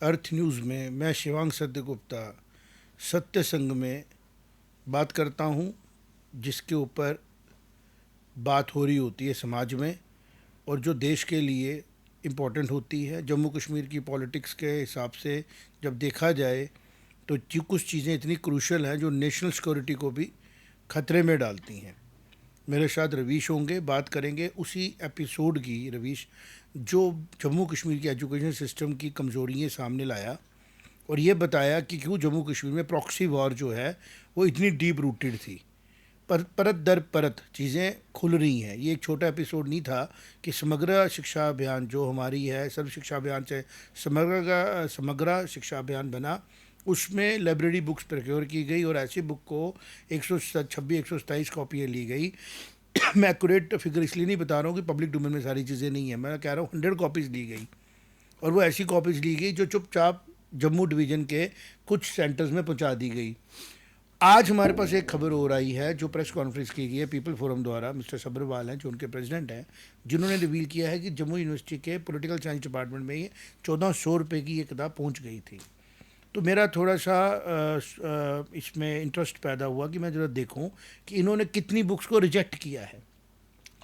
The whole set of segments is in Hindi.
अर्थ न्यूज़ में मैं शिवांग सत्यगुप्ता सत्य संग में बात करता हूँ, जिसके ऊपर बात हो रही होती है समाज में और जो देश के लिए इम्पोर्टेंट होती है। जम्मू कश्मीर की पॉलिटिक्स के हिसाब से जब देखा जाए तो कुछ चीज़ें इतनी क्रूशल हैं जो नेशनल सिक्योरिटी को भी खतरे में डालती हैं। मेरे साथ रवीश होंगे, बात करेंगे उसी एपिसोड की। रवीश जो जम्मू कश्मीर की एजुकेशन सिस्टम की कमज़ोरियाँ सामने लाया और ये बताया कि क्यों जम्मू कश्मीर में प्रॉक्सी वॉर जो है वो इतनी डीप रूटेड थी। पर परत दर परत चीज़ें खुल रही हैं। ये एक छोटा एपिसोड नहीं था कि समग्र शिक्षा अभियान जो हमारी है, सर्व शिक्षा अभियान से समग्र शिक्षा अभियान बना, उसमें लाइब्रेरी बुक्स प्रोक्योर की गई और ऐसी बुक को 127 कॉपियाँ ली गई। मैं एक्यूरेट फिगर इसलिए नहीं बता रहा हूँ कि पब्लिक डोमेन में सारी चीज़ें नहीं है, मैं कह रहा हूँ 100 कॉपीज़ ली गई और वो ऐसी कॉपीज़ ली गई जो चुपचाप जम्मू डिवीज़न के कुछ सेंटर्स में पहुँचा दी गई। आज हमारे पास एक खबर हो रही है जो प्रेस कॉन्फ्रेंस की गई है पीपल फोरम द्वारा। मिस्टर सब्रवाल हैं जो उनके प्रेसिडेंट हैं, जिन्होंने रिवील किया है कि जम्मू यूनिवर्सिटी के पॉलिटिकल साइंस डिपार्टमेंट में ये 1400 रुपये की ये किताब पहुंच गई थी। तो मेरा थोड़ा सा इसमें इंटरेस्ट पैदा हुआ कि मैं ज़रा देखूं कि इन्होंने कितनी बुक्स को रिजेक्ट किया है।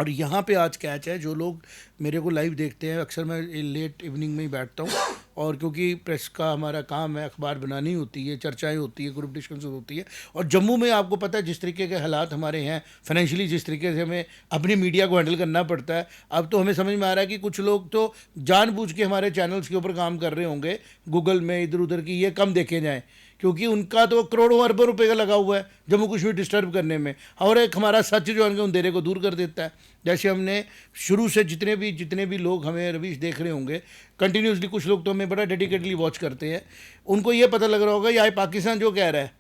और यहाँ पे आज कैच है, जो लोग मेरे को लाइव देखते हैं, अक्सर मैं लेट इवनिंग में ही बैठता हूँ और क्योंकि प्रेस का हमारा काम है, अखबार बनानी होती है, चर्चाएं होती है, ग्रुप डिस्कशन होती है। और जम्मू में आपको पता है जिस तरीके के हालात हमारे हैं फाइनेंशियली, जिस तरीके से हमें अपनी मीडिया को हैंडल करना पड़ता है। अब तो हमें समझ में आ रहा है कि कुछ लोग तो जानबूझ के हमारे चैनल्स के ऊपर काम कर रहे होंगे गूगल में इधर उधर की, ये कम देखे जाएँ, क्योंकि उनका तो करोड़ों अरबों रुपए का लगा हुआ है जम्मू कश्मीर डिस्टर्ब करने में। और एक हमारा सच जो है अंधेरे को दूर कर देता है। जैसे हमने शुरू से जितने भी लोग हमें रवीश देख रहे होंगे कंटिन्यूसली, कुछ लोग तो हमें बड़ा डेडिकेटली वॉच करते हैं, उनको ये पता लग रहा होगा ये पाकिस्तान जो कह रहा है,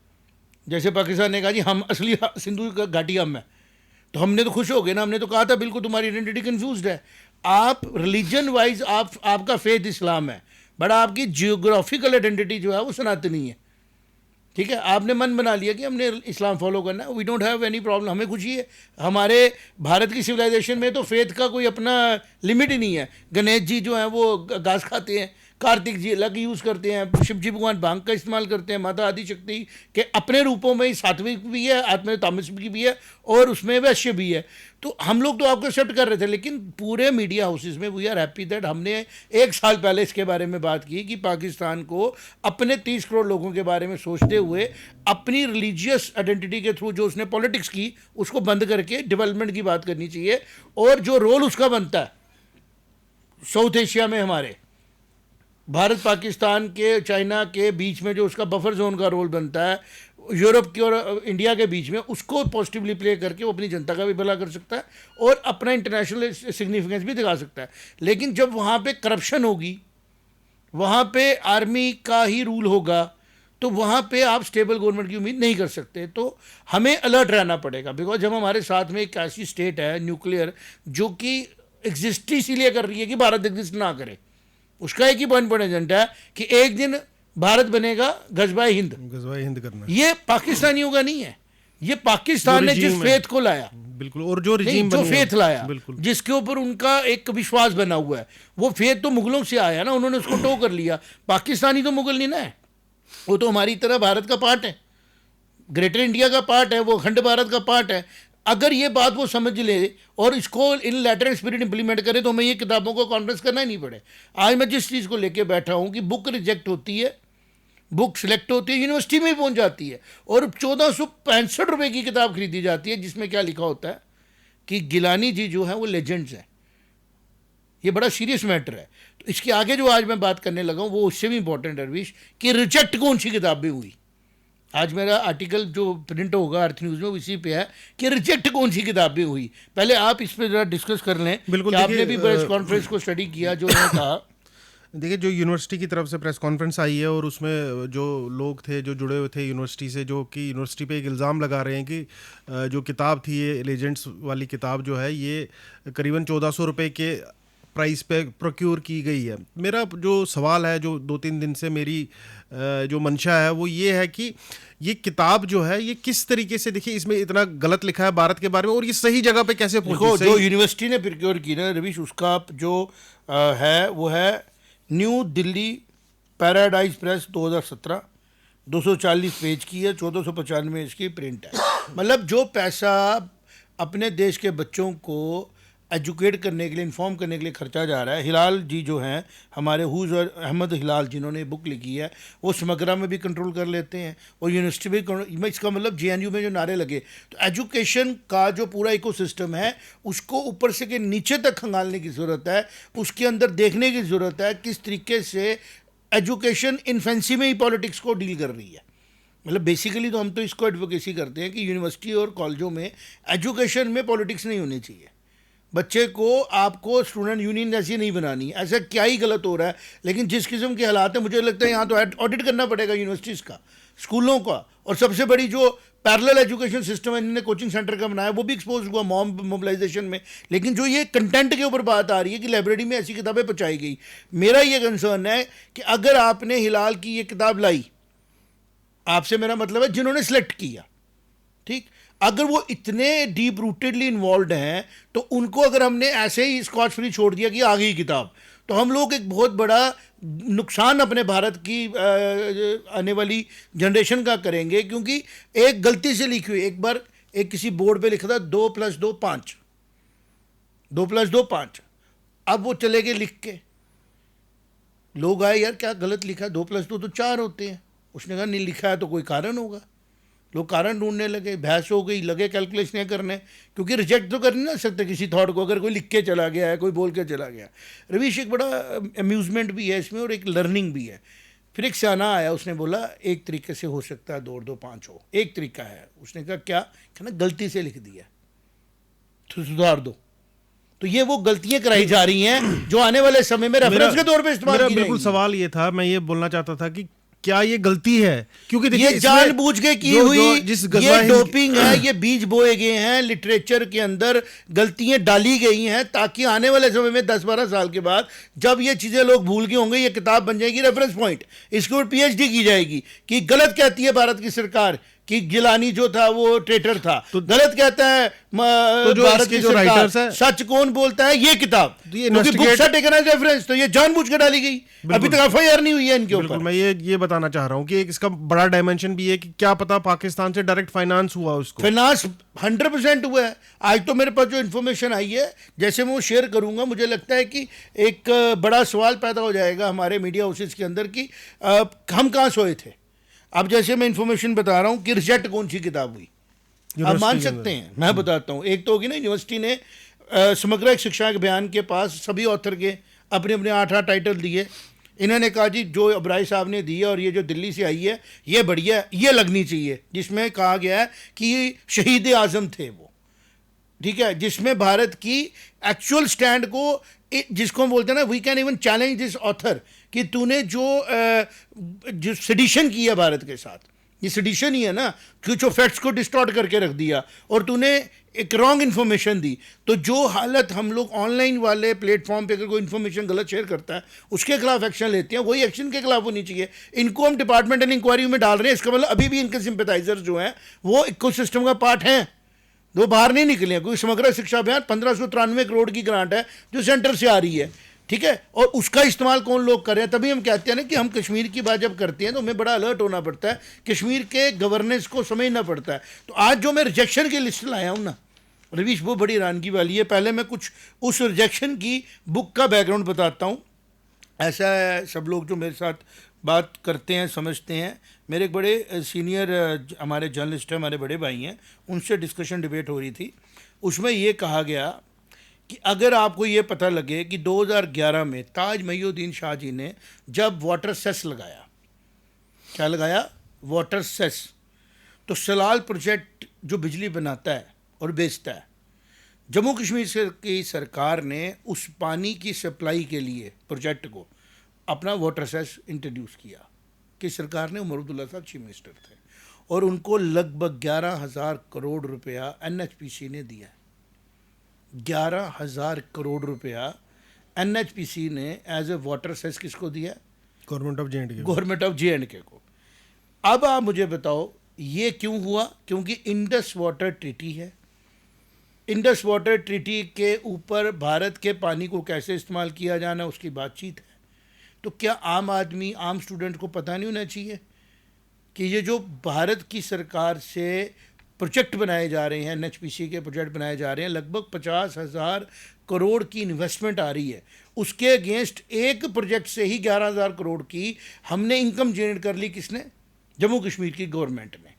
जैसे पाकिस्तान ने कहा जी हम असली सिंधु घाटी हम है, तो हमने तो खुश हो गए ना। हमने तो कहा था बिल्कुल तुम्हारी आइडेंटिटी कन्फ्यूज्ड है, आप रिलीजन वाइज आपका फेथ इस्लाम है, बट आपकी जियोग्राफिकल आइडेंटिटी जो है वो सनातनी है। ठीक है, आपने मन बना लिया कि हमने इस्लाम फॉलो करना है, we don't have any problem, हमें खुशी है। हमारे भारत की सिविलाइजेशन में तो फेथ का कोई अपना लिमिट ही नहीं है। गणेश जी जो हैं वो घास खाते हैं, कार्तिक जी अलग यूज़ करते हैं, शिव जी भगवान भांग का इस्तेमाल करते हैं, माता आदि शक्ति के अपने रूपों में सात्विक भी है, आत्म तामस की भी है और उसमें वैश्य भी है। तो हम लोग तो आपको एक्सेप्ट कर रहे थे, लेकिन पूरे मीडिया हाउसेस में वी आर हैप्पी दैट हमने 1 साल पहले इसके बारे में बात की कि पाकिस्तान को अपने 30 करोड़ लोगों के बारे में सोचते हुए अपनी रिलीजियस आइडेंटिटी के थ्रू जो उसने पॉलिटिक्स की उसको बंद करके डेवलपमेंट की बात करनी चाहिए। और जो रोल उसका बनता है साउथ एशिया में, हमारे भारत पाकिस्तान के चाइना के बीच में जो उसका बफर जोन का रोल बनता है, यूरोप की और इंडिया के बीच में, उसको पॉजिटिवली प्ले करके वो अपनी जनता का भी भला कर सकता है और अपना इंटरनेशनल सिग्निफिकेंस भी दिखा सकता है। लेकिन जब वहाँ पे करप्शन होगी, वहाँ पे आर्मी का ही रूल होगा, तो वहाँ पे आप स्टेबल गवर्नमेंट की उम्मीद नहीं कर सकते। तो हमें अलर्ट रहना पड़ेगा, बिकॉज जब हमारे साथ में एक ऐसी स्टेट है न्यूक्लियर जो कि एग्जिस्ट इसीलिए कर रही है कि भारत एग्जिस्ट ना करे, उसका एक ही पॉइंट एजेंडा है कि एक दिन भारत बनेगा गजबाए हिंद करना। ये पाकिस्तानियों का नहीं है, ये पाकिस्तान ने जिस फेथ को लाया, बिल्कुल, और जो रिजीम जो फेथ लाया, बिल्कुल, जिसके ऊपर उनका एक विश्वास बना हुआ है, वो फेथ तो मुगलों से आया ना, उन्होंने उसको टो कर लिया। पाकिस्तानी तो मुगल नहीं ना है, वो तो हमारी तरह भारत का पार्ट है, ग्रेटर इंडिया का पार्ट है, वो अखंड भारत का पार्ट है। अगर ये बात वो समझ ले और इसको इन लेटर एंड स्पिरिट इंप्लीमेंट करे तो हमें ये किताबों को कॉन्फ्रेंस करना ही नहीं पड़े। आज मैं जिस चीज़ को लेके बैठा हूँ कि बुक रिजेक्ट होती है, बुक सिलेक्ट होती है, यूनिवर्सिटी में ही पहुँच जाती है और 1465 रुपये की किताब खरीदी जाती है, जिसमें क्या लिखा होता है कि गिलानी जी जो है वो लेजेंड्स हैं। ये बड़ा सीरियस मैटर है। तो इसके आगे जो आज मैं बात करने लगा हूँ वो उससे भी इंपॉर्टेंट है रवीश, कि रिजेक्ट कौन सी किताबें हुई। आज मेरा आर्टिकल जो प्रिंट होगा अर्थ न्यूज़ में इसी पे है कि रिजेक्ट कौन सी किताबें हुई। पहले आप इस पे जरा डिस्कस कर लें। बिल्कुल, आपने भी प्रेस कॉन्फ्रेंस को स्टडी किया जो उन्होंने कहा। देखिए, जो यूनिवर्सिटी की तरफ से प्रेस कॉन्फ्रेंस आई है और उसमें जो लोग थे जो जुड़े हुए थे यूनिवर्सिटी से, जो कि यूनिवर्सिटी पे एक इल्ज़ाम लगा रहे हैं कि जो किताब थी ये लेजेंड्स वाली किताब जो है ये करीबन 1400 रुपये के प्राइस पे प्रोक्योर की गई है। मेरा जो सवाल है, जो 2-3 दिन से मेरी जो मंशा है, वो ये है कि ये किताब जो है ये किस तरीके से, देखिए इसमें इतना गलत लिखा है भारत के बारे में और ये सही जगह पे कैसे पहुंची। जो यूनिवर्सिटी ने प्रोक्योर की ना रवीश, उसका जो है वो है new Delhi paradise press 2017, 240 page की है, 1495 इसकी प्रिंट है। मतलब जो पैसा अपने देश के बच्चों को एजुकेट करने के लिए, इन्फॉर्म करने के लिए खर्चा जा रहा है। हिलाल जी जो हैं हमारे, हुज और अहमद हिलाल जिन्होंने बुक लिखी है, वो समग्रा में भी कंट्रोल कर लेते हैं और यूनिवर्सिटी भी। इसका मतलब JNU में जो नारे लगे, तो एजुकेशन का जो पूरा इकोसिस्टम है उसको ऊपर से के नीचे तक खंगालने की ज़रूरत है, उसके अंदर देखने की ज़रूरत है किस तरीके से एजुकेशन इन्फेंसी में ही पॉलिटिक्स को डील कर रही है। मतलब बेसिकली तो हम तो इसको एडवोकेसी करते हैं कि यूनिवर्सिटी और कॉलेजों में एजुकेशन में पॉलिटिक्स नहीं होनी चाहिए। बच्चे को आपको स्टूडेंट यूनियन जैसी नहीं बनानी है। ऐसा क्या ही गलत हो रहा है, लेकिन जिस किस्म के हालात है, मुझे लगता है यहाँ तो ऑडिट करना पड़ेगा यूनिवर्सिटीज़ का, स्कूलों का। और सबसे बड़ी जो पैरेलल एजुकेशन सिस्टम है इन्होंने कोचिंग सेंटर का बनाया, वो भी एक्सपोज हुआ मोबिलाइजेशन में। लेकिन जो ये कंटेंट के ऊपर बात आ रही है कि लाइब्रेरी में ऐसी किताबें पहुँचाई गई, मेरा ये कंसर्न है कि अगर आपने हिलाल की ये किताब लाई, आपसे मेरा मतलब है जिन्होंने सिलेक्ट किया, ठीक, अगर वो इतने डीप रूटेडली इन्वॉल्व हैं, तो उनको अगर हमने ऐसे ही स्कॉच फ्री छोड़ दिया कि आ गई किताब, तो हम लोग एक बहुत बड़ा नुकसान अपने भारत की आने वाली जनरेशन का करेंगे। क्योंकि एक गलती से लिखी हुई, एक बार एक किसी बोर्ड पे लिखा था 2 + 2 5, 2 + 2 5, अब वो चले गए लिख के, लोग आए यार क्या गलत लिखा, 2 + 2 तो 4 होते हैं। उसने कहा नहीं, लिखा है तो कोई कारण होगा। लोग कारण ढूंढने लगे, बहस हो गई, लगे कैलकुलेशनें करने, क्योंकि रिजेक्ट तो कर नहीं ना सकते किसी थॉट को अगर कोई लिख के चला गया है, कोई बोल के चला गया। रवीश, एक बड़ा अम्यूज़मेंट भी है इसमें और एक लर्निंग भी है। फिर एक सियाना आया, उसने बोला एक तरीके से हो सकता है 2 और 2 5 हो, एक तरीका है। उसने कहा क्या, कहना गलती से लिख दिया तो सुधार दो। तो ये वो गलतियां कराई जा रही हैं जो आने वाले समय में रेफरेंस के तौर पे इस्तेमाल की बिल्कुल जाएंगी। सवाल ये था, मैं ये बोलना चाहता था कि क्या ये गलती है, क्योंकि ये जानबूझ के की हुई ये डोपिंग है, ये बीज बोए गए हैं, लिटरेचर के अंदर गलतियां डाली गई हैं ताकि आने वाले समय में 10-12 साल के बाद जब ये चीजें लोग भूल गए होंगे, ये किताब बन जाएगी रेफरेंस पॉइंट, इसके ऊपर PhD की जाएगी कि गलत कहती है भारत की सरकार कि गिलानी जो था वो ट्रेटर था, तो गलत कहता है तो जो भारत की जो राइटर्स है, सच कौन बोलता है, ये किताब क्योंकि books are taken as reference, तो ये जानबूझ के डाली गई। अभी तक FIR नहीं हुई है इनके ऊपर। मैं ये बताना चाह रहा हूँ कि एक इसका बड़ा डायमेंशन भी है कि क्या पता पाकिस्तान से डायरेक्ट फाइनेंस हुआ, उसको फाइनेंस 100% हुआ है। आज तो मेरे पास जो इन्फॉर्मेशन आई है, जैसे मैं वो शेयर करूंगा, मुझे लगता है कि एक बड़ा सवाल पैदा हो जाएगा हमारे मीडिया हाउसेस के अंदर कि हम कहाँ सोए थे। अब जैसे मैं इन्फॉर्मेशन बता रहा हूँ कि रिजेक्ट कौन सी किताब हुई, आप मान सकते हैं, मैं बताता हूँ। एक तो होगी ना, यूनिवर्सिटी ने समग्र एक शिक्षा अभियान के पास सभी ऑथर के अपने अपने 8 टाइटल दिए। इन्होंने कहा जी जो अब्राई साहब ने दी है और ये जो दिल्ली से आई है ये बढ़िया, ये लगनी चाहिए, जिसमें कहा गया है कि शहीद आज़म थे वो, ठीक है, जिसमें भारत की एक्चुअल स्टैंड को, जिसको हम बोलते हैं ना, we can even challenge this author कि तूने जो सेडिशन किया भारत के साथ, ये सेडिशन ही है ना, कि जो फैक्ट्स को डिस्टॉर्ट करके रख दिया और तूने एक रॉन्ग इन्फॉर्मेशन दी। तो जो हालत हम लोग ऑनलाइन वाले प्लेटफॉर्म पे अगर कोई इन्फॉर्मेशन गलत शेयर करता है उसके खिलाफ एक्शन लेते हैं, वही एक्शन के खिलाफ होनी चाहिए। इनको हम डिपार्टमेंटल इंक्वायरी में डाल रहे हैं, इसका मतलब अभी भी इनके सिंपैथाइजर्स जो हैं वो इकोसिस्टम का पार्ट हैं, वो बाहर नहीं निकले हैं। क्योंकि समग्र शिक्षा अभियान 1593 करोड़ की ग्रांट है जो सेंटर से आ रही है, ठीक है, और उसका इस्तेमाल कौन लोग कर रहे हैं। तभी हम कहते हैं ना कि हम कश्मीर की बात जब करते हैं तो हमें बड़ा अलर्ट होना पड़ता है, कश्मीर के गवर्नेंस को समझना पड़ता है। तो आज जो मैं रिजेक्शन की लिस्ट लाया हूँ ना रवीश, वो बड़ी हैरानगी वाली है। पहले मैं कुछ उस रिजेक्शन की बुक का बैकग्राउंड बताता हूँ। ऐसा है, सब लोग जो मेरे साथ बात करते हैं समझते हैं, मेरे एक बड़े सीनियर हमारे जर्नलिस्ट हैं, हमारे बड़े भाई हैं, उनसे डिस्कशन डिबेट हो रही थी। उसमें ये कहा गया कि अगर आपको ये पता लगे कि 2011 में ताज महिउद्दीन शाह जी ने जब वाटर सेस लगाया, क्या लगाया, वाटर सेस, तो सलाल प्रोजेक्ट जो बिजली बनाता है और बेचता है, जम्मू कश्मीर की सरकार ने उस पानी की सप्लाई के लिए प्रोजेक्ट को अपना वाटर सेस इंट्रोड्यूस किया। कि सरकार ने, उमर अब्दुल्ला साहब चीफ मिनिस्टर थे, और उनको लगभग 11,000 करोड़ रुपया NHPC ने दिया। 11,000 करोड़ रुपया NHPC ने एज ए वाटर सेस किसको दिया? Government of JNK, government of JNK को। अब आप मुझे बताओ ये क्यों हुआ? क्योंकि इंडस वाटर ट्रीटी है। इंडस वाटर ट्रीटी के ऊपर भारत के पानी को कैसे इस्तेमाल किया जाना उसकी बातचीत है। तो क्या आम आदमी, आम स्टूडेंट को पता नहीं होना चाहिए कि ये जो भारत की सरकार से प्रोजेक्ट बनाए जा रहे हैं, एनएचपीसी के प्रोजेक्ट बनाए जा रहे हैं, लगभग 50,000 करोड़ की इन्वेस्टमेंट आ रही है, उसके अगेंस्ट एक प्रोजेक्ट से ही 11,000 करोड़ की हमने इनकम जनरेट कर ली। किसने? जम्मू कश्मीर की गवर्नमेंट ने।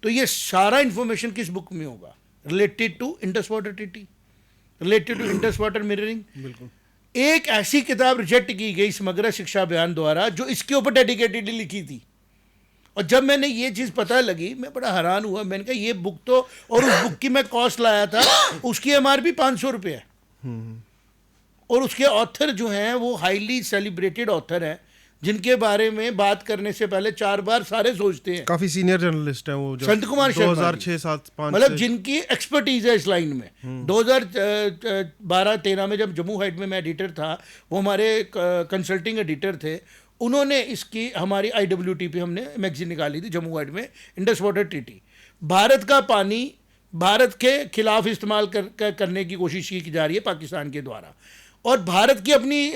तो ये सारा इंफॉर्मेशन किस बुक में होगा? Related to Indus water treaty, related to Indus water mirroring. बिल्कुल। एक ऐसी किताब रिजेक्ट की गई समग्र शिक्षा अभियान द्वारा जो इसके ऊपर डेडिकेटेडली लिखी थी, और जब मैंने ये चीज़ पता लगी मैं बड़ा हैरान हुआ। मैंने कहा ये बुक तो, और उस बुक की मैं कॉस्ट लाया था, उसकी एमआरपी 500 रुपये है, और उसके ऑथर जो हैं वो हाईली सेलिब्रेटेड ऑथर हैं जिनके बारे में बात करने से पहले 4 बार सारे सोचते हैं। काफी सीनियर जर्नलिस्ट हैं वो, संत कुमार शर्मा, 2006-7-5 मतलब जिनकी एक्सपर्टीज है इस लाइन में। 2012-13 में जब जम्मू हाइट में मैं एडिटर था, वो हमारे कंसल्टिंग एडिटर थे, उन्होंने इसकी हमारी IWT पे हमने मैगजीन निकाली थी जम्मू हाइट में, इंडस वाटर ट्रीटी। भारत का पानी भारत के खिलाफ इस्तेमाल करने की कोशिश की जा रही है पाकिस्तान के द्वारा, और भारत की अपनी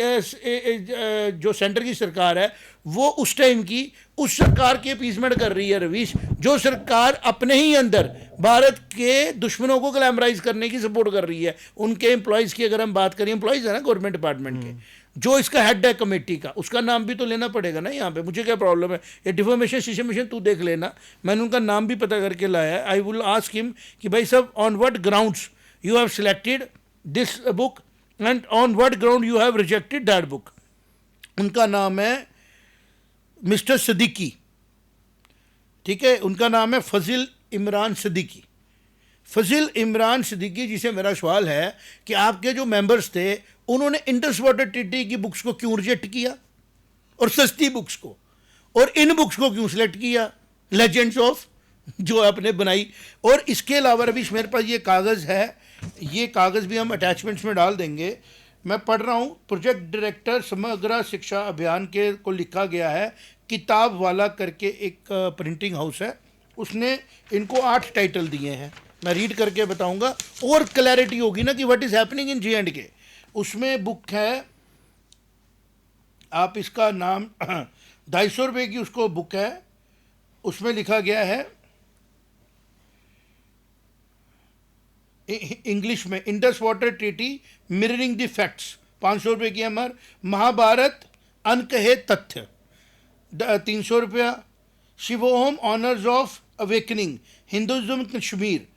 जो सेंटर की सरकार है वो उस टाइम की उस सरकार की अपीसमेंट कर रही है रवीश, जो सरकार अपने ही अंदर भारत के दुश्मनों को ग्लैमराइज करने की सपोर्ट कर रही है। उनके एम्प्लॉयज़ की अगर हम बात करें, एम्प्लॉयज़ है ना गवर्नमेंट डिपार्टमेंट के, जो इसका हेड है कमेटी का, उसका नाम भी तो लेना पड़ेगा ना यहाँ पे। मुझे क्या प्रॉब्लम है, ये डिफॉर्मेशन सिस्टमेशन तू देख लेना, मैंने उनका नाम भी पता करके लाया है। आई विल आस्क हिम कि भाई साहब on what grounds you have selected this book and on what ground you have rejected that book। उनका नाम है मिस्टर सिद्दीकी, ठीक है, उनका नाम है फजील इमरान सिद्दीकी। फजील इमरान सिद्दीकी जी से मेरा सवाल है कि आपके जो मेंबर्स थे उन्होंने इंडस वाटर ट्रीटी की बुक्स को क्यों रिजेक्ट किया, और सस्ती बुक्स को, और इन बुक्स को क्यों सिलेक्ट किया, लेजेंड्स ऑफ जो आपने बनाई। और इसके अलावा अभी मेरे पास ये कागज़ है, ये कागज़ भी हम अटैचमेंट्स में डाल देंगे। मैं पढ़ रहा हूँ, प्रोजेक्ट डायरेक्टर समग्र शिक्षा अभियान के को लिखा गया है, किताब वाला करके एक प्रिंटिंग हाउस है, उसने इनको 8 टाइटल दिए हैं। मैं रीड करके बताऊंगा और क्लैरिटी होगी ना कि what is happening in J&K। उसमें बुक है, आप इसका नाम 250 रुपये की उसको बुक है, उसमें लिखा गया है इंग्लिश में, Indus water treaty mirroring the facts, 500 रुपये की एमआर। महाभारत अनकहे तथ्य 300 रुपया। Shivoham honours of awakening Hinduism Kashmir,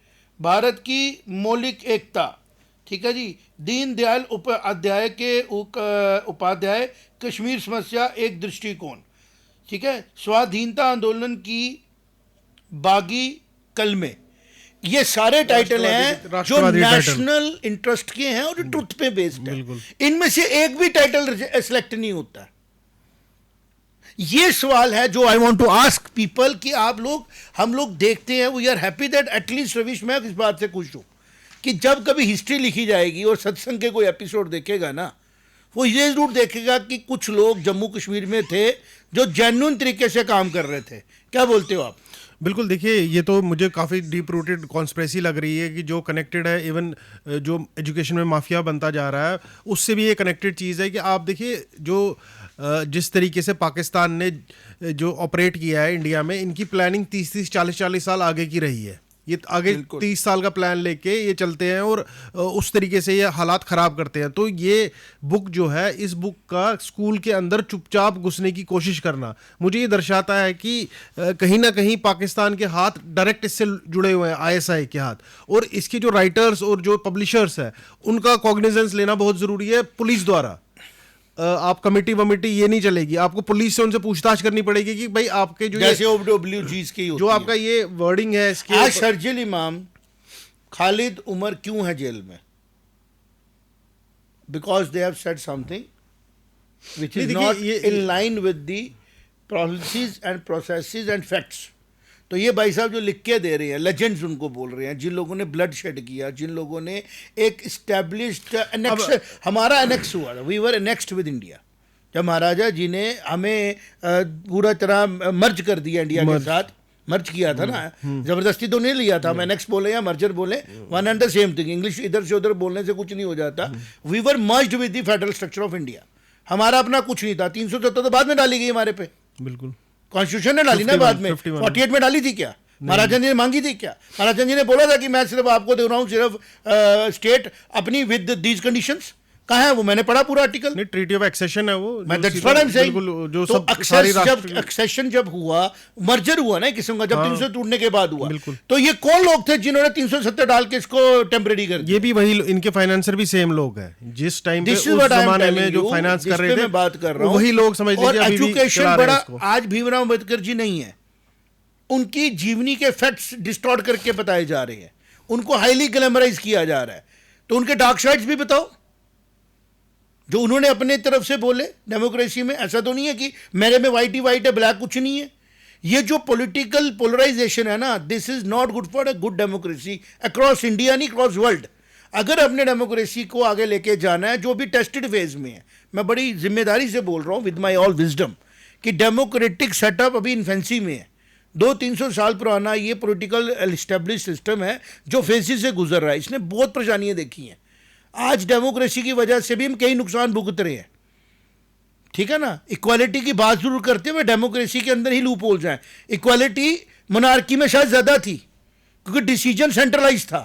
Bharat की मौलिक एकता, ठीक है जी। दीन दयाल उपाध्याय के उपाध्याय कश्मीर समस्या एक दृष्टिकोण, ठीक है। स्वाधीनता आंदोलन की बागी कलमे, ये सारे टाइटल हैं जो नेशनल इंटरेस्ट के हैं और ट्रुथ पे बेस्ड है। इनमें से एक भी टाइटल सेलेक्ट नहीं होता। ये सवाल है जो I want to ask people कि आप लोग, हम लोग देखते हैं, we are happy that at least Ravish, मैं इस बात से खुश हूं कि जब कभी हिस्ट्री लिखी जाएगी और सत्संग के कोई एपिसोड देखेगा ना, वो ये जरूर देखेगा कि कुछ लोग जम्मू कश्मीर में थे जो जेन्युइन तरीके से काम कर रहे थे। क्या बोलते हो आप? बिल्कुल, देखिए ये तो मुझे काफ़ी डीप रूटेड कॉन्स्पिरेसी लग रही है कि जो कनेक्टेड है, इवन जो एजुकेशन में माफिया बनता जा रहा है उससे भी ये कनेक्टेड चीज़ है कि आप देखिए जो जिस तरीके से पाकिस्तान ने जो ऑपरेट किया है इंडिया में, इनकी प्लानिंग 30-30 40-40 साल आगे की रही है। ये आगे 30 साल का प्लान लेके ये चलते हैं और उस तरीके से ये हालात ख़राब करते हैं। तो ये बुक जो है, इस बुक का स्कूल के अंदर चुपचाप घुसने की कोशिश करना मुझे ये दर्शाता है कि कहीं ना कहीं पाकिस्तान के हाथ डायरेक्ट इससे जुड़े हुए हैं, ISI के हाथ। और इसके जो राइटर्स और जो पब्लिशर्स हैं उनका कॉग्निजेंस लेना बहुत ज़रूरी है पुलिस द्वारा। आप कमेटी वमेटी ये नहीं चलेगी, आपको पुलिस से उनसे पूछताछ करनी पड़ेगी कि भाई आपके जो जैसे OWGs की जो आपका ये वर्डिंग है इसके, आज शर्जिल इमाम खालिद उमर क्यों है जेल में? Because they have said something which is not in line with the policies and processes and facts. तो ये भाई साहब जो लिख के दे रहे हैं, लेजेंड्स उनको बोल रहे हैं, जिन लोगों ने ब्लड शेड किया, जिन लोगों ने एक इस्टेब्लिश्ड एनेक्स, हमारा एनेक्स हुआ था, we were annexed with India, जब महाराजा जी ने हमें पूरा तरह मर्ज कर दिया इंडिया के साथ, मर्ज किया था ना, जबरदस्ती तो नहीं लिया था। हम एनेक्स बोले या मर्जर बोले, one and the same thing. English इधर से उधर बोलने से कुछ नहीं हो जाता। We were merged with the federal structure of India, हमारा अपना कुछ नहीं था। 370 तो बाद में डाली गई हमारे पे, बिल्कुल कॉन्स्टिट्यूशन ने डाली ना बाद में। 48 में डाली थी क्या? महाराजा जी ने मांगी थी क्या? महाराजा जी ने बोला था कि मैं सिर्फ आपको दे रहा हूं सिर्फ स्टेट अपनी विद दीज कंडीशंस? कहाँ है वो? मैंने पढ़ा पूरा आर्टिकल। नहीं, ट्रीटी ऑफ एक्सेशन है वो, मैं that's what I am saying. जो तो सब सारी जब एक्सेशन जब हुआ, मर्जर हुआ ना किस्म का, जब 300 टूटने के बाद हुआ, तो ये कौन लोग थे जिन्होंने 370 डाल के इसको टेम्परेरी कर दिया? ये भी वही, इनके फाइनेंसर भी सेम लोग हैं जिस टाइम पे उस जमाने में जो फाइनेंस कर रहे थे, मैं बात कर रहा हूं, वही लोग समझ लीजिए अभी भी एजुकेशन चला रहे बड़ा हैं इसको। आज भीमराव अंबेडकर जी नहीं है, उनकी जीवनी के फैक्ट्स डिस्टॉर्ट करके बताए जा रहे हैं, उनको हाईली ग्लैमराइज किया जा रहा है। तो उनके डार्क साइड्स भी बताओ जो उन्होंने अपने तरफ से बोले डेमोक्रेसी में। ऐसा तो नहीं है कि मेरे में वाइट ही वाइट है, ब्लैक कुछ नहीं है। ये जो पॉलिटिकल पोलराइजेशन है ना, this is not good for a good democracy across India, नहीं अक्रॉस वर्ल्ड। अगर अपने डेमोक्रेसी को आगे लेके जाना है, जो भी टेस्टेड फेज में है, मैं बड़ी जिम्मेदारी से बोल रहा हूँ विद माई ऑल विजडम, कि डेमोक्रेटिक सेटअप अभी इन्फेंसी में है। 200-300 साल पुराना ये पॉलिटिकल एस्टेब्लिश सिस्टम है जो फेजेस से गुजर रहा है, इसने बहुत परेशानियां देखी हैं। आज डेमोक्रेसी की वजह से भी हम कई नुकसान भुगत रहे हैं, ठीक है ना। इक्वालिटी की बात जरूर करते हुए डेमोक्रेसी के अंदर ही लूप होल जाए। इक्वालिटी मोनार्की में शायद ज्यादा थी क्योंकि डिसीजन सेंट्रलाइज था,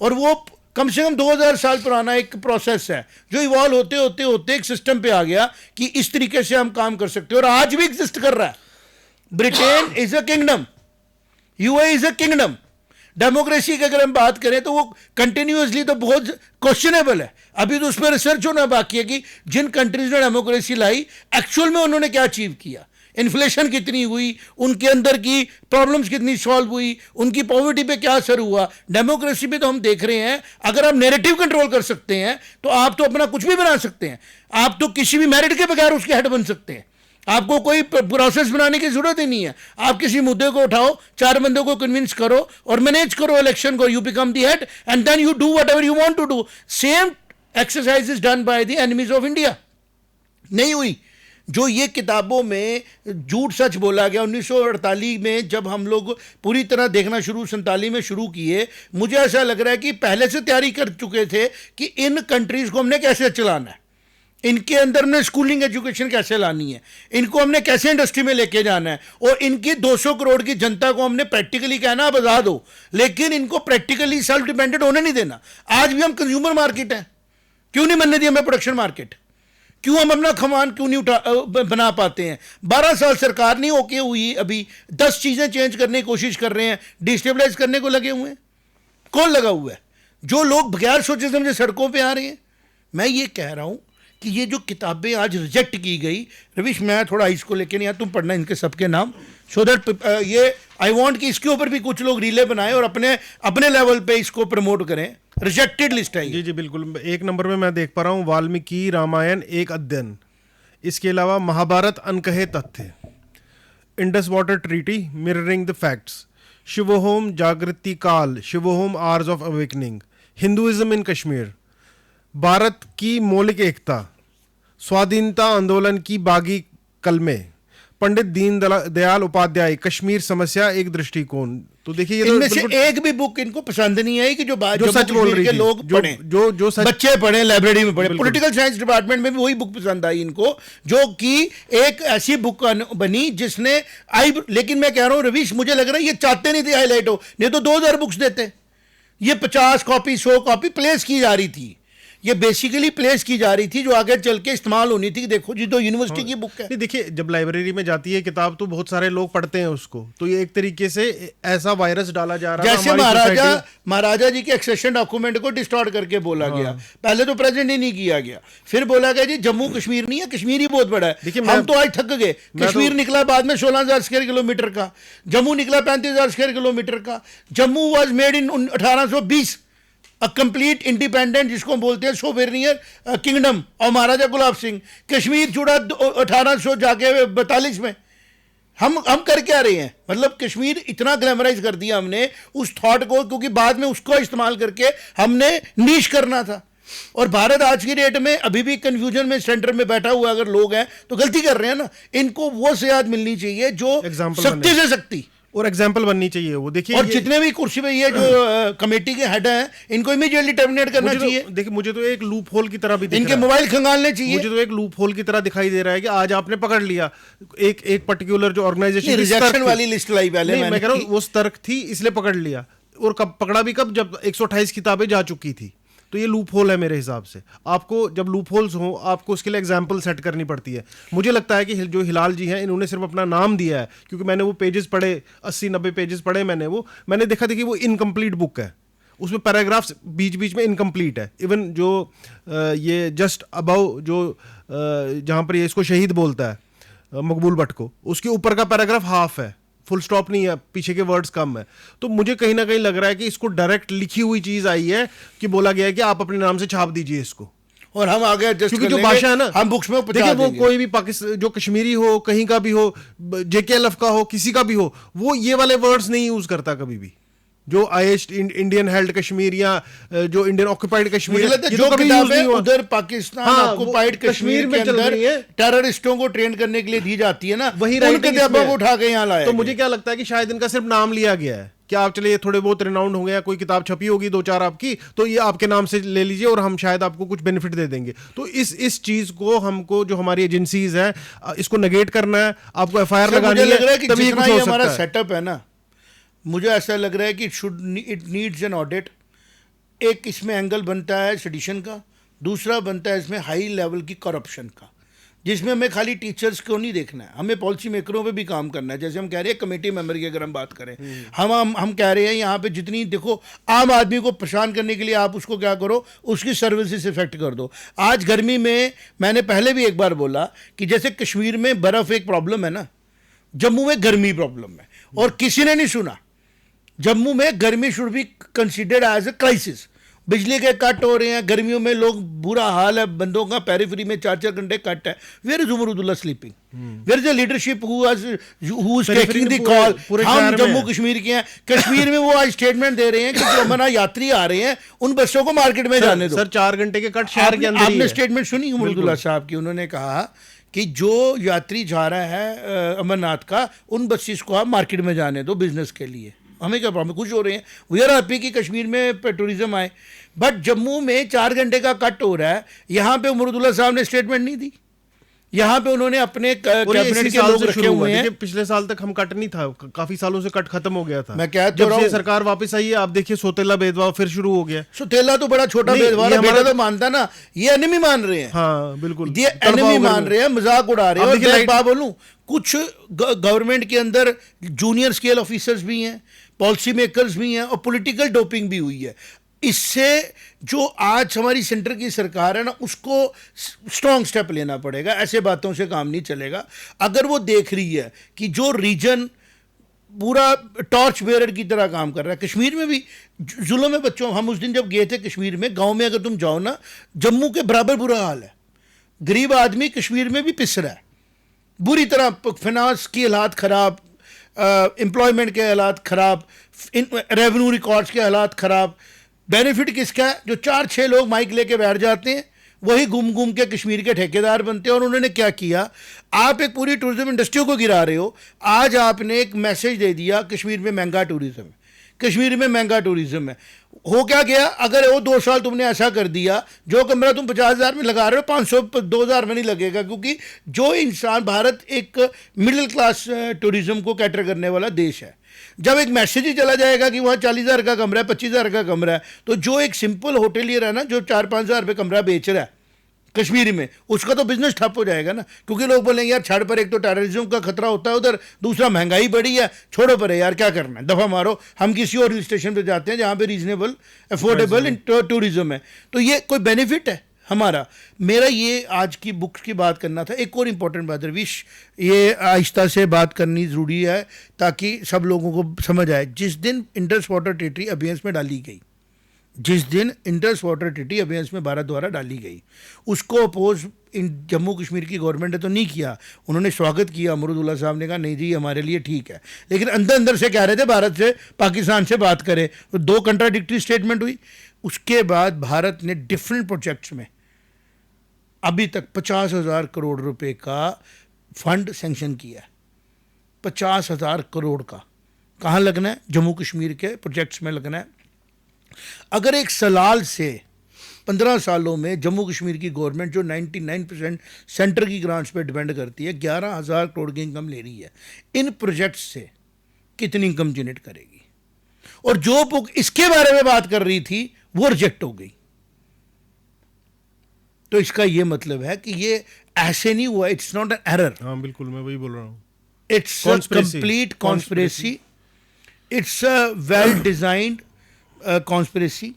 और वो कम से कम 2000 साल पुराना एक प्रोसेस है जो इवॉल्व होते होते होते एक सिस्टम पे आ गया कि इस तरीके से हम काम कर सकते हैं, और आज भी एग्जिस्ट कर रहा है। Britain is a kingdom, UAE is a kingdom. Democracy की अगर हम बात करें तो वो कंटिन्यूअसली तो बहुत क्वेश्चनेबल है। अभी तो उस पर रिसर्च होना बाकी है कि जिन कंट्रीज ने डेमोक्रेसी लाई, एक्चुअल में उन्होंने क्या अचीव किया, इन्फ्लेशन कितनी हुई, उनके अंदर की प्रॉब्लम्स कितनी सॉल्व हुई, उनकी पॉवर्टी पे क्या असर हुआ। डेमोक्रेसी पे तो हम देख रहे हैं, अगर आप नैरेटिव कंट्रोल कर सकते हैं तो आप तो अपना कुछ भी बना सकते हैं। आप तो किसी भी मेरिट के बगैर उसके हेड बन सकते हैं, आपको कोई प्रोसेस बनाने की जरूरत ही नहीं है। आप किसी मुद्दे को उठाओ, 4 बंदों को कन्विंस करो और मैनेज करो इलेक्शन को, you become the head and then you do whatever you want to do. Same exercise is done by the enemies of India. नहीं हुई जो ये किताबों में झूठ सच बोला गया 1948 में, जब हम लोग पूरी तरह देखना शुरू 47 में शुरू किए, मुझे ऐसा लग रहा है कि पहले से तैयारी कर चुके थे कि इन कंट्रीज को हमने कैसे चलाना है, इनके अंदर ने स्कूलिंग एजुकेशन कैसे लानी है, इनको हमने कैसे इंडस्ट्री में लेके जाना है, और इनकी 200 करोड़ की जनता को हमने प्रैक्टिकली कहना आप आजाद हो, लेकिन इनको प्रैक्टिकली सेल्फ डिपेंडेंट होने नहीं देना। आज भी हम कंज्यूमर मार्केट हैं, क्यों नहीं बनने दिया हमें प्रोडक्शन मार्केट? क्यों हम अपना खमान क्यों नहीं बना पाते हैं? 12 साल सरकार नहीं होके हुई, अभी 10 चीजें चेंज करने की कोशिश कर रहे हैं, डिस्टेबलाइज करने को लगे हुए हैं। कौन लगा हुआ है? जो लोग बगैर सोचे समझे सड़कों पे आ रहे हैं। मैं ये कह रहा हूं कि ये जो किताबें आज रिजेक्ट की गई, रविश मैं थोड़ा इसको लेके नहीं आया, तुम पढ़ना इनके सबके नाम, सो दैट ये आई वांट कि इसके ऊपर भी कुछ लोग रीले बनाएं और अपने लेवल पे इसको प्रमोट करें। रिजेक्टेड लिस्ट है। जी जी बिल्कुल। 1 नंबर में मैं देख पा रहा हूँ वाल्मीकि रामायण एक अध्ययन, इसके अलावा महाभारत अनकहे तथ्य, Indus water treaty mirroring the facts, Shivoham जागृति काल, Shivoham hours of awakening, Hinduism in Kashmir, Bharat की मौलिक एकता, स्वाधीनता आंदोलन की बागी कलमे, पंडित दीनदयाल उपाध्याय, कश्मीर समस्या एक दृष्टिकोण। तो देखिए ये इनमें से एक भी बुक इनको पसंद नहीं आई कि जो सच बोल रही थी, लोग पढ़ें, जो सच बच्चे पढ़ें, लाइब्रेरी में पढ़ें। पॉलिटिकल साइंस डिपार्टमेंट में भी वही बुक पसंद आई इनको, जो कि एक ऐसी बुक बनी जिसने आई। लेकिन मैं कह रहा हूं रवीश, मुझे लग रहा है ये चाहते नहीं थे हाईलाइट हो, नहीं तो 2000 बुक्स देते। ये 50 कॉपी 100 कॉपी प्लेस की जा रही थी, ये बेसिकली प्लेस की जा रही थी जो आगे चल के इस्तेमाल होनी थी। देखो जी, तो यूनिवर्सिटी की बुक है। नहीं देखिए, जब लाइब्रेरी में जाती है किताब तो बहुत सारे लोग पढ़ते हैं उसको, तो ये एक तरीके से ऐसा वायरस डाला जा रहा है। जैसे महाराजा जी के एक्सेशन डॉक्यूमेंट को डिस्टॉर्ट करके बोला गया, पहले तो प्रेजेंट ही नहीं किया गया, फिर बोला गया जी जम्मू कश्मीर नहीं है, कश्मीर ही बहुत बड़ा है। देखिए हम तो आज थक गए। कश्मीर निकला बाद में 16,000 स्क्वायर किलोमीटर का, जम्मू निकला 35,000 स्क्वायर किलोमीटर का। Jammu was made in 1820, a complete independent, जिसको हम बोलते हैं सोवेरियन किंगडम और महाराजा गुलाब सिंह। कश्मीर जुड़ा 1800 जाके 42 में। हम कर क्या रहे हैं? मतलब कश्मीर इतना ग्लैमराइज कर दिया हमने उस थॉट को, क्योंकि बाद में उसको इस्तेमाल करके हमने नीश करना था। और भारत आज की डेट में अभी भी कंफ्यूजन में सेंटर में बैठा हुआ अगर लोग हैं तो गलती कर रहे हैं ना। इनको वो सेहत मिलनी चाहिए जो सख्ती से सख्ती, और एग्जाम्पल बननी चाहिए वो। देखिए और जितने भी कुर्सी पे ये जो कमेटी के हेड हैं इनको इमीडिएटली टर्मिनेट करना चाहिए। देखिए मुझे तो एक लूप होल की तरह भी दिख इनके रहा है। मोबाइल खंगालने चाहिए। मुझे तो एक लूप होल की तरह दिखाई दे रहा है कि आज आपने पकड़ लिया एक पर्टिकुलर जो ऑर्गेनाइजेशन, रिजेक्शन वाली लिस्ट लाई पहले मैं कह रहा हूँ वो सतर्क थी इसलिए पकड़ लिया, और कब पकड़ा भी, कब, जब 128 किताबें जा चुकी थी। तो ये लूप होल है मेरे हिसाब से। आपको जब लूप होल्स हो आपको उसके लिए एग्जाम्पल सेट करनी पड़ती है। मुझे लगता है कि जो हिलाल जी हैं इन्होंने सिर्फ अपना नाम दिया है, क्योंकि मैंने वो पेजेस पढ़े, 80-90 पेजेस पढ़े मैंने देखा था कि वो इनकम्प्लीट बुक है, उसमें पैराग्राफ्स बीच बीच में इनकम्प्लीट है। इवन जो ये जस्ट अबाउ जो जहाँ पर ये इसको शहीद बोलता है मकबूल भट्ट को, उसके ऊपर का पैराग्राफ हाफ है, फुल स्टॉप नहीं है, पीछे के वर्ड्स कम है। तो मुझे कहीं ना कहीं लग रहा है कि इसको डायरेक्ट लिखी हुई चीज आई है कि बोला गया है कि आप अपने नाम से छाप दीजिए इसको, और हम आगे एडजस्ट क्योंकि जो भाषा है ना, हम बुक्स में देखिए वो कोई भी पाकिस्तान जो कश्मीरी हो, कहीं का भी हो, JKLF का हो, किसी का भी हो, वो ये वाले वर्ड्स नहीं यूज करता कभी भी। जो आईएस इंडियन हेल्ड कश्मीर या जो इंडियन ऑक्युपाइड कश्मीर, जो किताबें उधर पाकिस्तान ऑक्युपाइड कश्मीर के अंदर टेररिस्टों को ट्रेन करने के लिए दी जाती है ना, वही किताबों को उठा के यहाँ लाया। तो मुझे क्या लगता है कि शायद इनका सिर्फ नाम लिया गया है कि आप चलिए थोड़े बहुत रिनाउंड हो गया, कोई किताब छपी होगी 2-4 आपकी, तो ये आपके नाम से ले लीजिए और हम शायद आपको कुछ बेनिफिट दे देंगे। तो इस चीज को हमको, जो हमारी एजेंसीज है, इसको नेगेट करना है, आपको FIR लगानी है, तभी कुछ हो सकता है। हमारा सेटअप है ना, मुझे ऐसा लग रहा है कि इट नीड्स एन ऑडिट। एक इसमें एंगल बनता है सेडिशन का, दूसरा बनता है इसमें हाई लेवल की करप्शन का, जिसमें हमें खाली टीचर्स को नहीं देखना है, हमें पॉलिसी मेकरों पे भी काम करना है। जैसे हम कह रहे हैं कमेटी मेंबर की अगर हम बात करें, हम कह रहे हैं यहाँ पे जितनी, देखो आम आदमी को परेशान करने के लिए आप उसको क्या करो, उसकी सर्विसेज इफेक्ट कर दो। आज गर्मी में, मैंने पहले भी एक बार बोला कि जैसे कश्मीर में बर्फ़ एक प्रॉब्लम है ना, जम्मू में गर्मी प्रॉब्लम है, और किसी ने नहीं सुना। जम्मू में गर्मी should be considered as a crisis. बिजली के कट हो रहे हैं गर्मियों में, लोग बुरा हाल है बंदों का, पेरिफेरी में 4-4 घंटे कट है। Where is Omar Abdullah sleeping? Where is the leadership who is taking the call? हम जम्मू कश्मीर के हैं, कश्मीर में वो आज स्टेटमेंट दे रहे हैं कि जो हमारा यात्री आ रहे हैं उन बसों को मार्केट में जाने दो। सर 4 घंटे के कट शहर के अंदर। आपने स्टेटमेंट सुनी उमर अब्दुल्ला साहब की? उन्होंने कहा कि जो यात्री जा रहा है अमरनाथ का, उन बसेस को आप मार्केट में जाने दो बिजनेस के लिए। हमें क्या प्रॉब्लम, खुश हो रहे हैं, वी आर हैप्पी कि कश्मीर में टूरिज्म आए। बट जम्मू में 4 घंटे का कट हो रहा है, यहाँ पे उमर अब्दुल्ला साहब ने स्टेटमेंट नहीं दी। यहाँ पे उन्होंने अपने कैबिनेट के लोग रखे हुए हैं। पिछले साल तक हम कट नहीं था, काफी सालों से कट खत्म हो गया था। मैं क्या जब से सरकार वापस आई है, आप देखिए सौतेला भेदभाव फिर शुरू हो गया। सौतेला तो बड़ा छोटा भेदभाव है, बेटा तो मानता ना, ये एनिमी मान रहे हैं। हाँ बिल्कुल, ये एनिमी मान रहे हैं, मजाक उड़ा रहे हैं। और एक बात बोलूं, कुछ गवर्नमेंट के अंदर जूनियर स्केल ऑफिसर्स भी हैं, पॉलिसी मेकर्स भी हैं, और पॉलिटिकल डोपिंग भी हुई है। इससे जो आज हमारी सेंटर की सरकार है ना, उसको स्ट्रॉन्ग स्टेप लेना पड़ेगा। ऐसे बातों से काम नहीं चलेगा। अगर वो देख रही है कि जो रीजन पूरा टॉर्च बेयरर की तरह काम कर रहा है, कश्मीर में भी जुल्म है बच्चों। हम उस दिन जब गए थे कश्मीर में, गांव में अगर तुम जाओ ना, जम्मू के बराबर बुरा हाल है। गरीब आदमी कश्मीर में भी पिस रहा है बुरी तरह, फाइनेंस की हालात ख़राब, एम्प्लॉयमेंट के हालात ख़राब, रेवेन्यू रिकॉर्ड्स के हालात ख़राब। बेनिफिट किसका है? जो 4-6 लोग माइक लेके बैठ जाते हैं, वही घूम घूम के कश्मीर के ठेकेदार बनते हैं। और उन्होंने क्या किया, आप एक पूरी टूरिज्म इंडस्ट्री को गिरा रहे हो। आज आपने एक मैसेज दे दिया कश्मीर में महंगा टूरिज्म है, कश्मीर में महंगा टूरिज्म है। हो क्या गया, अगर वो 2 साल तुमने ऐसा कर दिया, जो कमरा तुम 50,000 में लगा रहे हो 500-2,000 में नहीं लगेगा। क्योंकि जो इंसान, भारत एक मिडिल क्लास टूरिज्म को कैटर करने वाला देश है। जब एक मैसेज ही चला जाएगा कि वहाँ 40,000 का कमरा है, 25,000 का कमरा है, तो जो एक सिंपल होटलियर है ना, जो 4-5 हज़ार रुपये कमरा बेच रहा है कश्मीरी में, उसका तो बिजनेस ठप हो जाएगा ना। क्योंकि लोग बोलेंगे यार छड़ पर, एक तो टेररिज्म का खतरा होता है उधर, दूसरा महंगाई बढ़ी है, छोड़ो पर यार क्या करना है, दफ़ा मारो, हम किसी और हिल स्टेशन पर जाते हैं जहाँ पे रीजनेबल अफोर्डेबल टूरिज्म है। तो ये कोई बेनिफिट है हमारा? मेरा ये आज की बुक्स की बात करना था। एक और इम्पोर्टेंट बात रविश, ये आहिस्ता से बात करनी ज़रूरी है ताकि सब लोगों को समझ आए। जिस दिन इंडस वाटर ट्रीटी अभियान में डाली गई, जिस दिन इंडस वाटर ट्रीटी अभियान में भारत द्वारा डाली गई, उसको अपोज जम्मू कश्मीर की गवर्नमेंट ने तो नहीं किया। उन्होंने स्वागत किया, उमर अब्दुल्ला साहब ने कहा नहीं जी हमारे लिए ठीक है, लेकिन अंदर अंदर से कह रहे थे भारत से, पाकिस्तान से बात करें। तो 2 कंट्राडिक्टरी स्टेटमेंट हुई। उसके बाद भारत ने डिफरेंट प्रोजेक्ट्स में अभी तक 50,000 करोड़ रुपए का फंड सैंक्शन किया है, 50,000 करोड़ का। कहाँ लगना है? जम्मू कश्मीर के प्रोजेक्ट्स में लगना है। अगर एक सलाल से 15 सालों में जम्मू कश्मीर की गवर्नमेंट जो 99% सेंटर की ग्रांट्स पे डिपेंड करती है 11,000 करोड़ की इनकम ले रही है, इन प्रोजेक्ट्स से कितनी इनकम जनरेट करेगी? और जो बुक इसके बारे में बात कर रही थी वो रिजेक्ट हो गई। तो इसका ये मतलब है कि ये ऐसे नहीं हुआ, इट्स नॉट एन एरर। हाँ बिल्कुल, मैं वही बोल रहा हूँ, it's a complete conspiracy, it's a well designed conspiracy,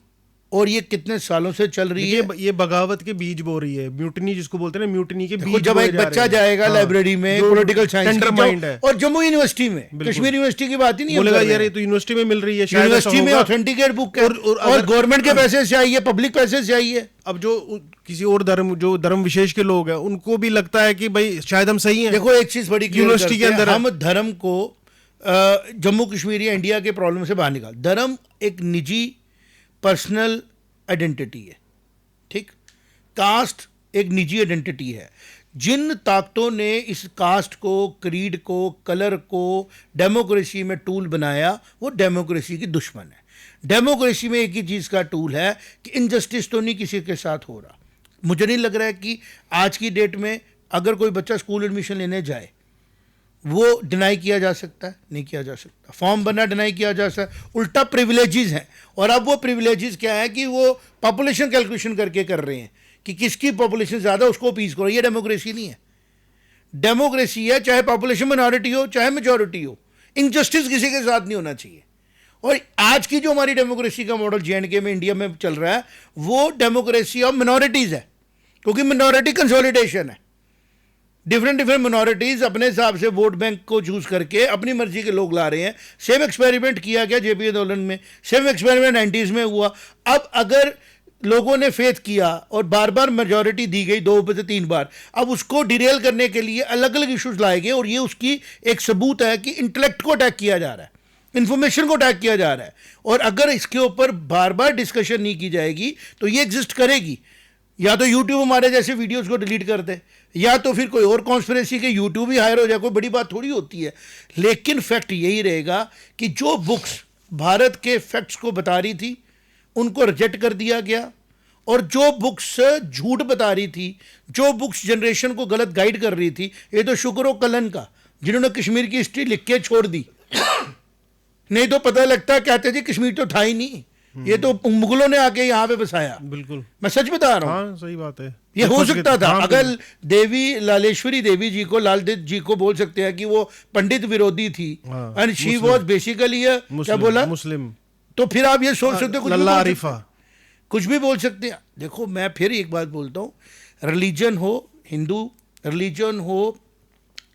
और ये कितने सालों से चल रही है। ये बगावत के बीज बो रही है, म्यूटनी जिसको बोलते हैं ना, म्यूटनी के बीज। जब एक बच्चा जाएगा लाइब्रेरी में पॉलिटिकल साइंस की और जम्मू यूनिवर्सिटी में, कश्मीर यूनिवर्सिटी की बात ही नहीं बोलेगा यार ये तो यूनिवर्सिटी में मिल रही है, यूनिवर्सिटी में ऑथेंटिकेट बुक और गवर्नमेंट के पैसे से आई है, पब्लिक पैसे से आई है। अब जो किसी और जो धर्म विशेष के लोग हैं उनको भी लगता है कि भाई शायद हम सही हैं। देखो एक चीज बड़ी यूनिवर्सिटी के अंदर हम धर्म को जम्मू कश्मीर या इंडिया के प्रॉब्लम से बाहर निकाल। धर्म एक निजी पर्सनल आइडेंटिटी है, ठीक। कास्ट एक निजी आइडेंटिटी है। जिन ताकतों ने इस कास्ट को, क्रीड को, कलर को डेमोक्रेसी में टूल बनाया वो डेमोक्रेसी की दुश्मन है। डेमोक्रेसी में एक ही चीज़ का टूल है कि इनजस्टिस तो नहीं किसी के साथ हो रहा। मुझे नहीं लग रहा है कि आज की डेट में अगर कोई बच्चा स्कूल एडमिशन लेने जाए वो डिनाई किया जा सकता है? नहीं किया जा सकता। फॉर्म बनना डिनाई किया जा सकता है, उल्टा प्रिविलेजेस हैं। और अब वो प्रिविलेजेस क्या है कि वो पॉपुलेशन कैलकुलेशन करके कर रहे हैं कि किसकी पॉपुलेशन ज़्यादा उसको अपीज करो। ये डेमोक्रेसी नहीं है। डेमोक्रेसी है चाहे पॉपुलेशन माइनॉरिटी हो चाहे मेजॉरिटी हो, इनजस्टिस किसी के साथ नहीं होना चाहिए। और आज की जो हमारी डेमोक्रेसी का मॉडल J&K में, इंडिया में चल रहा है वो डेमोक्रेसी ऑफ मिनॉरिटीज़ है, क्योंकि मिनॉरिटी कंसोलिडेशन है। डिफरेंट मिनॉरिटीज़ अपने हिसाब से वोट बैंक को चूज़ करके अपनी मर्जी के लोग ला रहे हैं। सेम एक्सपेरिमेंट किया गया JP आंदोलन में, सेम एक्सपेरिमेंट 90s में हुआ। अब अगर लोगों ने फेथ किया और बार बार मेजॉरिटी दी गई 2 से 3 बार, अब उसको डिरेल करने के लिए अलग अलग इश्यूज लाए गए। और ये उसकी एक सबूत है कि इंटेलेक्ट को अटैक किया जा रहा है, इंफॉर्मेशन को अटैक किया जा रहा है। और अगर इसके ऊपर बार बार डिस्कशन नहीं की जाएगी तो ये एग्जिस्ट करेगी। या तो यूट्यूब हमारे जैसे वीडियोस को डिलीट कर दे, या तो फिर कोई और कॉन्स्पिरेसी के यूट्यूब ही हायर हो जाए। कोई बड़ी बात थोड़ी होती है। लेकिन फैक्ट यही रहेगा कि जो बुक्स भारत के फैक्ट्स को बता रही थी उनको रिजेक्ट कर दिया गया, और जो बुक्स झूठ बता रही थी, जो बुक्स जनरेशन को गलत गाइड कर रही थी, ये तो शुक्र हो कलन का जिन्होंने कश्मीर की हिस्ट्री लिख के छोड़ दी। नहीं तो पता लगता, कहते थे कश्मीर तो था ही नहीं, ये तो मुगलों ने आके यहाँ पे बसाया। बिल्कुल, मैं सच बता रहा हूँ। हाँ, सही बात है। ये हो सकता था अगर देवी लालेश्वरी देवी जी को, लाल जी को बोल सकते हैं कि वो पंडित विरोधी थी, एंड शी वाज बेसिकली क्या बोला, मुस्लिम। तो फिर आप ये सोच सकते हो लल्ला आरिफा कुछ भी बोल सकते हैं। देखो मैं फिर एक बात बोलता हूँ, रिलीजन हो हिंदू, रिलीजन हो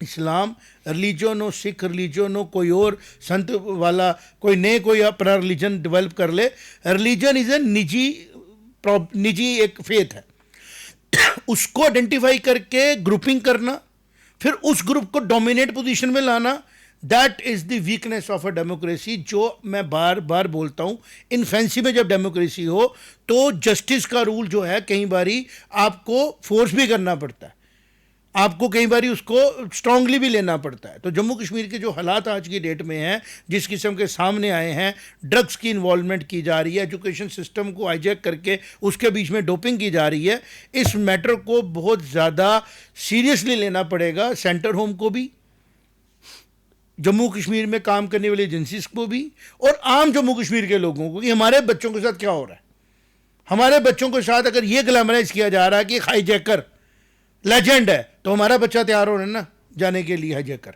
इस्लाम, रिलीजन हो सिख, रिलीजन हो कोई और संत वाला, कोई नए कोई अपना रिलीजन डेवलप कर ले, रिलीजन इज ए निजी एक फेथ है। उसको आइडेंटिफाई करके ग्रुपिंग करना, फिर उस ग्रुप को डोमिनेट पोजीशन में लाना, that is the weakness of a democracy. जो मैं बार बार बोलता हूँ, इनफेंसी में जब डेमोक्रेसी हो तो जस्टिस का रूल जो है कई बारी आपको फोर्स भी करना पड़ता है, आपको कई बारी उसको स्ट्रांगली भी लेना पड़ता है। तो जम्मू कश्मीर के जो हालात आज की डेट में हैं, जिस किस्म के सामने आए हैं, ड्रग्स की इन्वॉल्वमेंट की जा रही है, एजुकेशन सिस्टम को हाईजैक करके उसके बीच में डोपिंग की जा रही है, इस मैटर को बहुत ज़्यादा सीरियसली लेना पड़ेगा सेंटर होम को भी, जम्मू कश्मीर में काम करने वाली एजेंसीज को भी, और आम जम्मू कश्मीर के लोगों को कि हमारे बच्चों के साथ क्या हो रहा है। हमारे बच्चों के साथ अगर ये ग्लैमराइज किया जा रहा है कि हाईजैकर लेजेंड है, तो हमारा बच्चा तैयार हो रहा है ना जाने के लिए हाईजैकर।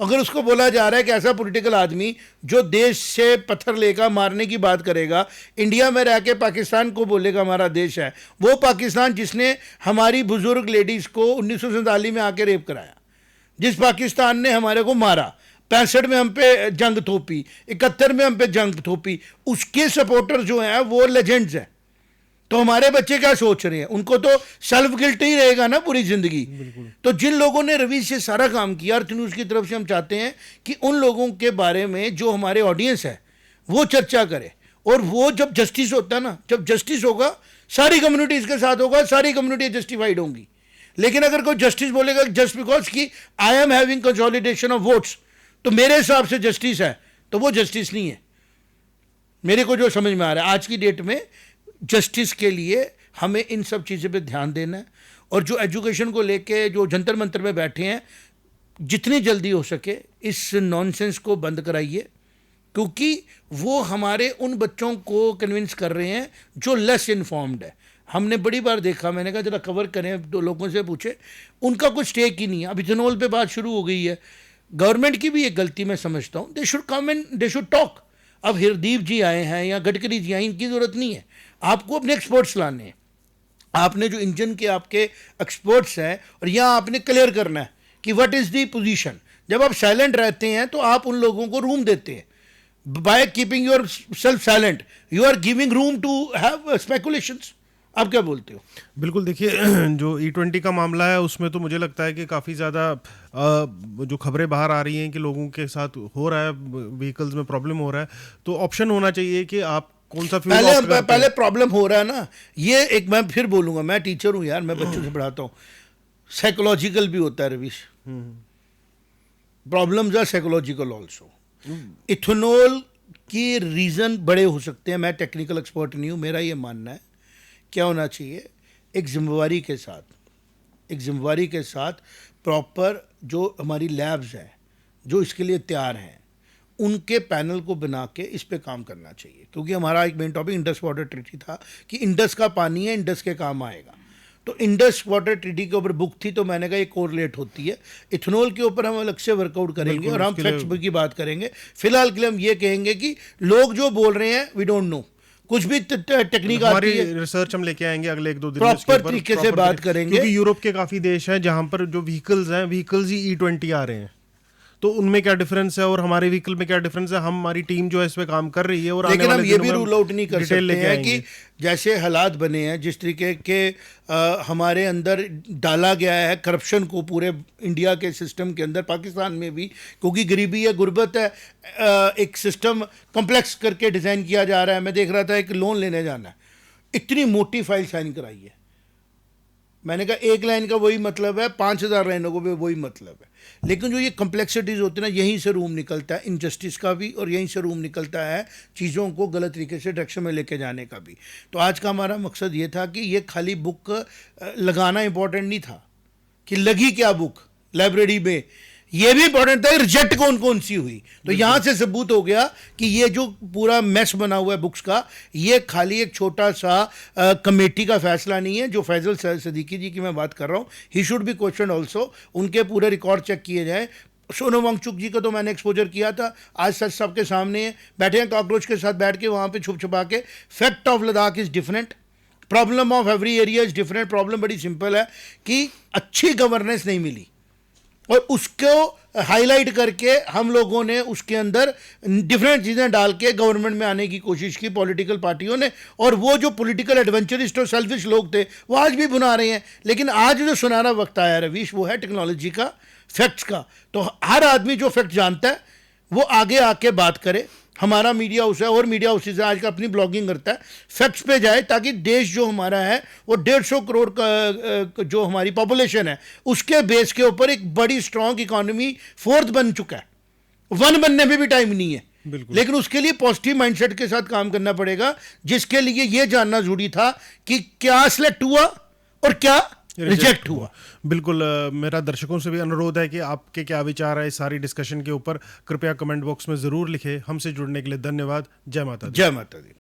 अगर उसको बोला जा रहा है कि ऐसा पॉलिटिकल आदमी जो देश से पत्थर लेकर मारने की बात करेगा, इंडिया में रह के पाकिस्तान को बोलेगा हमारा देश है, वो पाकिस्तान जिसने हमारी बुजुर्ग लेडीज़ को 1947 में आके रेप कराया, जिस पाकिस्तान ने हमारे को मारा, 65 में हम पे जंग थोपी, 71 में हम पे जंग थोपी, उसके सपोर्टर जो हैं वो लेजेंड्स हैं। तो हमारे बच्चे क्या सोच रहे हैं? उनको तो सेल्फ गिल्ट ही रहेगा ना पूरी जिंदगी। तो जिन लोगों ने रवि से सारा काम किया, अर्थ न्यूज़ की तरफ से हम चाहते हैं कि उन लोगों के बारे में जो हमारे ऑडियंस है वो चर्चा करे, और वो जब जस्टिस होता है ना, जब जस्टिस होगा सारी कम्युनिटी इसके साथ होगा, सारी कम्युनिटी जस्टिफाइड होंगी। लेकिन अगर कोई जस्टिस बोलेगा जस्ट बिकॉज कि I am having consolidation of votes, तो मेरे हिसाब से जस्टिस है, तो वो जस्टिस नहीं है। मेरे को जो समझ में आ रहा है आज की डेट में, जस्टिस के लिए हमें इन सब चीज़ों पे ध्यान देना है। और जो एजुकेशन को लेके जो जंतर मंतर में बैठे हैं, जितनी जल्दी हो सके इस नॉनसेंस को बंद कराइए, क्योंकि वो हमारे उन बच्चों को कन्विंस कर रहे हैं जो लेस इन्फॉर्म्ड है। हमने बड़ी बार देखा, मैंने कहा जरा कवर करें, तो लोगों से पूछे, उनका कुछ टेक ही नहीं है। अब इथेनॉल पे बात शुरू हो गई है, गवर्नमेंट की भी एक गलती मैं समझता हूँ। They should come and they should talk. अब हरदीप जी आए हैं या गडकरी जी आए, इनकी ज़रूरत नहीं है, आपको अपने एक्सपोर्ट्स लाने हैं। आपने जो इंजन के आपके एक्सपोर्ट्स हैं, और यहाँ आपने क्लियर करना है कि व्हाट इज़ दी पोजीशन। जब आप साइलेंट रहते हैं तो आप उन लोगों को रूम देते हैं। By keeping yourself silent you are giving room to have speculations. आप क्या बोलते हो? बिल्कुल, देखिए जो E20 का मामला है उसमें तो मुझे लगता है कि काफ़ी ज़्यादा जो खबरें बाहर आ रही हैं कि लोगों के साथ हो रहा है, व्हीकल्स में प्रॉब्लम हो रहा है, तो ऑप्शन होना चाहिए कि आप कौन सा फ्यूल ऑप्ट करते हैं। पहले प्रॉब्लम हो रहा है ना, ये एक मैं फिर बोलूँगा, मैं टीचर हूँ यार, मैं बच्चों से पढ़ाता हूँ, साइकोलॉजिकल भी होता है Ravish. Problems are psychological also. इथेनॉल की रीज़न बड़े हो सकते हैं, मैं टेक्निकल एक्सपर्ट नहीं हूँ, मेरा ये मानना है क्या होना चाहिए, एक जिम्मेवारी के साथ प्रॉपर जो हमारी लैब्स हैं जो इसके लिए तैयार हैं, उनके पैनल को बना के इस पे काम करना चाहिए। क्योंकि हमारा एक main topic Indus water treaty था कि इंडस का पानी है, इंडस के काम आएगा। तो इंडस वाटर ट्रीटी के ऊपर बुक थी, तो मैंने कहा ये कोरिलेट होती है। इथेनॉल के ऊपर हम अलग से वर्कआउट करेंगे और हम फैक्ट्स की बात करेंगे। फिलहाल के लिए हम ये कहेंगे कि लोग जो बोल रहे हैं वी डोंट नो, कुछ भी टेक्निक आती है, रिसर्च हम लेके आएंगे अगले 1-2 दिन प्रॉपर तरीके से बात करेंगे। क्योंकि यूरोप के काफ़ी देश हैं जहां पर जो व्हीकल्स हैं, व्हीकल्स ही E20 आ रहे हैं, तो उनमें क्या डिफरेंस है और हमारे व्हीकल में क्या डिफरेंस है। हमारी टीम जो है इस पे काम कर रही है, और लेकिन हम ये भी रूल आउट नहीं कर सकते हैं कि जैसे हालात बने हैं, जिस तरीके के हमारे अंदर डाला गया है करप्शन को पूरे इंडिया के सिस्टम के अंदर, पाकिस्तान में भी, क्योंकि गरीबी है, गुर्बत है, एक सिस्टम कम्प्लेक्स करके डिज़ाइन किया जा रहा है। मैं देख रहा था एक लोन लेने जाना है, इतनी मोटी फाइल साइन कराई है। मैंने कहा एक लाइन का वही मतलब है, 5000 लाइनों को भी वही मतलब है। लेकिन जो ये कम्प्लेक्सिटीज़ होती है ना, यहीं से रूम निकलता है इनजस्टिस का भी, और यहीं से रूम निकलता है चीज़ों को गलत तरीके से डायरेक्शन में लेके जाने का भी। तो आज का हमारा मकसद ये था कि ये खाली बुक लगाना इंपॉर्टेंट नहीं था कि लगी क्या बुक लाइब्रेरी में, ये भी इंपॉर्टेंट था रिजेक्ट कौन कौन सी हुई। तो यहाँ से सबूत हो गया कि ये जो पूरा मैस बना हुआ है बुक्स का, ये खाली एक छोटा सा कमेटी का फैसला नहीं है। जो फैजल सदीकी जी की मैं बात कर रहा हूँ, he should be question also, उनके पूरे रिकॉर्ड चेक किए जाए। सोनम वांगचुक जी का तो मैंने एक्सपोजर किया था, आज सच सबके सामने है, बैठे हैं कॉकरोच के साथ बैठ के वहाँ पे छुप छुपा के। Fact of Ladakh is different, problem of every area is different. Problem बड़ी सिंपल है कि अच्छी गवर्नेंस नहीं मिली, और उसको हाईलाइट करके हम लोगों ने उसके अंदर डिफरेंट चीज़ें डाल के गवर्नमेंट में आने की कोशिश की पॉलिटिकल पार्टियों ने। और वो जो पॉलिटिकल एडवेंचरिस्ट और सेल्फिश लोग थे वो आज भी बुना रहे हैं। लेकिन आज जो सुनहरा वक्त आया रवीश, वो है टेक्नोलॉजी का, फैक्ट्स का। तो हर आदमी जो फैक्ट जानता है वो आगे आके बात करे। हमारा मीडिया हाउस है और मीडिया हाउसेज आज का अपनी ब्लॉगिंग करता है, फैक्ट्स पे जाए, ताकि देश जो हमारा है वो 150 करोड़ का जो हमारी पॉपुलेशन है उसके बेस के ऊपर एक बड़ी स्ट्रांग इकोनॉमी, फोर्थ बन चुका है। वन बनने में भी टाइम नहीं है, लेकिन उसके लिए पॉजिटिव माइंडसेट के साथ काम करना पड़ेगा, जिसके लिए ये जानना जरूरी था कि क्या सिलेक्ट हुआ और क्या रिजेक्ट हुआ। बिल्कुल, मेरा दर्शकों से भी अनुरोध है कि आपके क्या विचार है इस सारी डिस्कशन के ऊपर, कृपया कमेंट बॉक्स में ज़रूर लिखें। हमसे जुड़ने के लिए धन्यवाद। जय माता दी। जय माता दी।